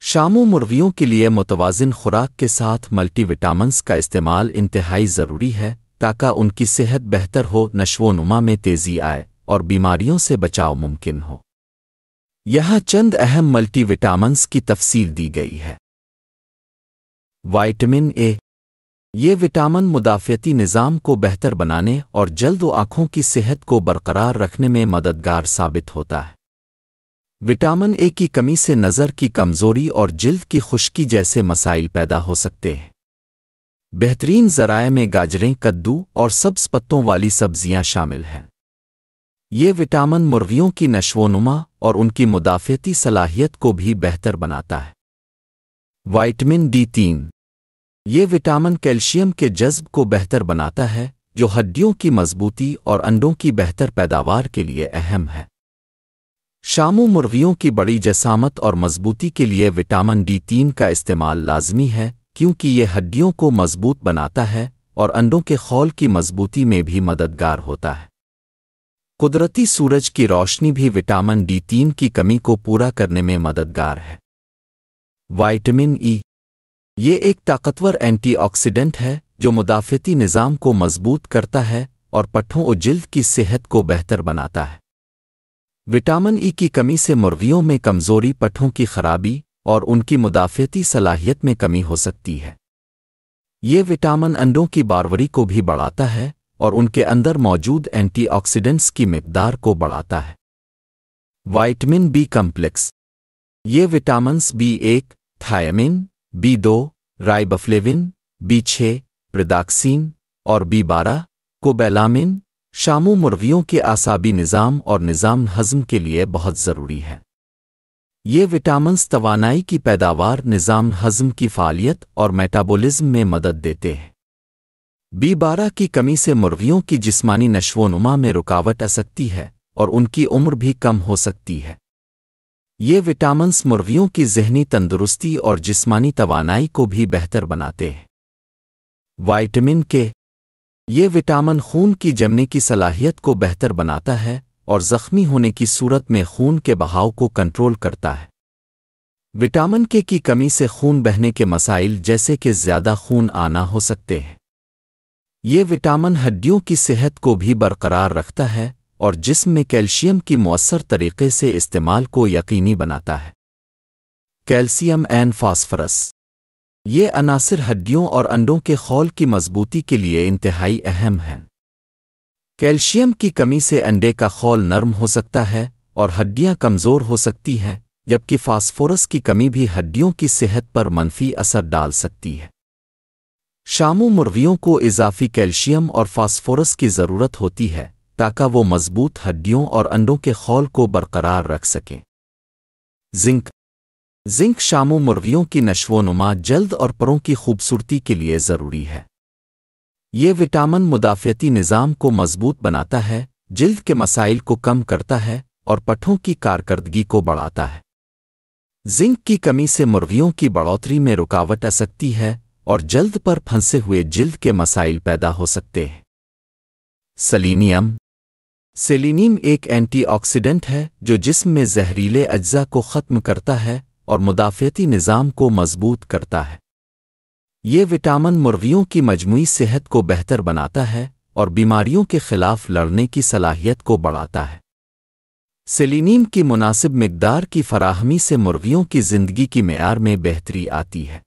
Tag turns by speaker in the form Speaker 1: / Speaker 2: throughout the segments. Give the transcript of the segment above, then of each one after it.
Speaker 1: شاموں مرغیوں کے لیے متوازن خوراک کے ساتھ ملٹی وٹامنز کا استعمال انتہائی ضروری ہے تاکہ ان کی صحت بہتر ہو، نشو و نما میں تیزی آئے اور بیماریوں سے بچاؤ ممکن ہو۔ یہاں چند اہم ملٹی وٹامنز کی تفصیل دی گئی ہے۔ وائٹامن اے، یہ وٹامن مدافعتی نظام کو بہتر بنانے اور جلد و آنکھوں کی صحت کو برقرار رکھنے میں مددگار ثابت ہوتا ہے۔ وٹامن اے کی کمی سے نظر کی کمزوری اور جلد کی خشکی جیسے مسائل پیدا ہو سکتے ہیں۔ بہترین ذرائع میں گاجریں، کدو اور سبز پتوں والی سبزیاں شامل ہیں۔ یہ وٹامن مرغیوں کی نشو و نما اور ان کی مدافعتی صلاحیت کو بھی بہتر بناتا ہے۔ وائٹامن ڈی3، یہ وٹامن کیلشیم کے جذب کو بہتر بناتا ہے، جو ہڈیوں کی مضبوطی اور انڈوں کی بہتر پیداوار کے لیے اہم ہے۔ شاموں مرغیوں کی بڑی جسامت اور مضبوطی کے لیے وٹامن ڈی3 کا استعمال لازمی ہے، کیونکہ یہ ہڈیوں کو مضبوط بناتا ہے اور انڈوں کے خول کی مضبوطی میں بھی مددگار ہوتا ہے۔ قدرتی سورج کی روشنی بھی وٹامن ڈی3 کی کمی کو پورا کرنے میں مددگار ہے۔ وائٹامن ای، یہ ایک طاقتور اینٹی آکسیڈنٹ ہے جو مدافعتی نظام کو مضبوط کرتا ہے اور پٹھوں اور جلد کی صحت کو بہتر بناتا ہے۔ وٹامن ای کی کمی سے مرغیوں میں کمزوری، پٹھوں کی خرابی اور ان کی مدافعتی صلاحیت میں کمی ہو سکتی ہے۔ یہ وٹامن انڈوں کی باروری کو بھی بڑھاتا ہے اور ان کے اندر موجود اینٹی آکسیڈنٹس کی مقدار کو بڑھاتا ہے۔ وائٹامن بی کمپلیکس، یہ وٹامنز B1، تھیامین، B2، رائبوفلیوین، B6، پریداکسین اور B12، کوبیلامین، شاموں مرغیوں کے اعصابی نظام اور نظام ہضم کے لیے بہت ضروری ہے۔ یہ وٹامنز توانائی کی پیداوار، نظام ہضم کی فعالیت اور میٹابولزم میں مدد دیتے ہیں۔ B12 کی کمی سے مرغیوں کی جسمانی نشو و نما میں رکاوٹ آ سکتی ہے اور ان کی عمر بھی کم ہو سکتی ہے۔ یہ وٹامنز مرغیوں کی ذہنی تندرستی اور جسمانی توانائی کو بھی بہتر بناتے ہیں۔ وائٹامن کے، یہ وٹامن خون کی جمنے کی صلاحیت کو بہتر بناتا ہے اور زخمی ہونے کی صورت میں خون کے بہاؤ کو کنٹرول کرتا ہے۔ وٹامن کے کی کمی سے خون بہنے کے مسائل جیسے کہ زیادہ خون آنا ہو سکتے ہیں۔ یہ وٹامن ہڈیوں کی صحت کو بھی برقرار رکھتا ہے اور جسم میں کیلشیم کی مؤثر طریقے سے استعمال کو یقینی بناتا ہے۔ کیلشیم اینڈ فاسفورس، یہ عناصر ہڈیوں اور انڈوں کے خول کی مضبوطی کے لیے انتہائی اہم ہیں۔ کیلشیم کی کمی سے انڈے کا خول نرم ہو سکتا ہے اور ہڈیاں کمزور ہو سکتی ہیں، جبکہ فاسفورس کی کمی بھی ہڈیوں کی صحت پر منفی اثر ڈال سکتی ہے۔ شاموں مرغیوں کو اضافی کیلشیم اور فاسفورس کی ضرورت ہوتی ہے تاکہ وہ مضبوط ہڈیوں اور انڈوں کے خول کو برقرار رکھ سکیں۔ زنک شاموں مرغیوں کی نشو و نما، جلد اور پروں کی خوبصورتی کے لیے ضروری ہے۔ یہ وٹامن مدافعتی نظام کو مضبوط بناتا ہے، جلد کے مسائل کو کم کرتا ہے اور پٹھوں کی کارکردگی کو بڑھاتا ہے۔ زنک کی کمی سے مرغیوں کی بڑھوتری میں رکاوٹ آ سکتی ہے اور جلد پر پھنسے ہوئے جلد کے مسائل پیدا ہو سکتے ہیں۔ سیلینیم ایک اینٹی آکسیڈنٹ ہے جو جسم میں زہریلے اجزاء کو ختم کرتا ہے اور مدافعتی نظام کو مضبوط کرتا ہے۔ یہ وٹامن مرغیوں کی مجموعی صحت کو بہتر بناتا ہے اور بیماریوں کے خلاف لڑنے کی صلاحیت کو بڑھاتا ہے۔ سیلینیم کی مناسب مقدار کی فراہمی سے مرغیوں کی زندگی کی معیار میں بہتری آتی ہے۔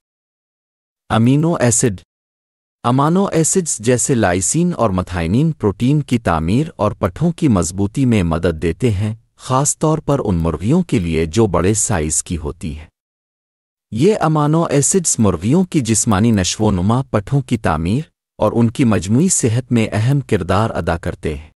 Speaker 1: امینو ایسڈز جیسے لائسین اور میتھائونین پروٹین کی تعمیر اور پٹھوں کی مضبوطی میں مدد دیتے ہیں، خاص طور پر ان مرغیوں کے لیے جو بڑے سائز کی ہوتی ہے۔ یہ امینو ایسڈز مرغیوں کی جسمانی نشو و نما، پٹھوں کی تعمیر اور ان کی مجموعی صحت میں اہم کردار ادا کرتے ہیں۔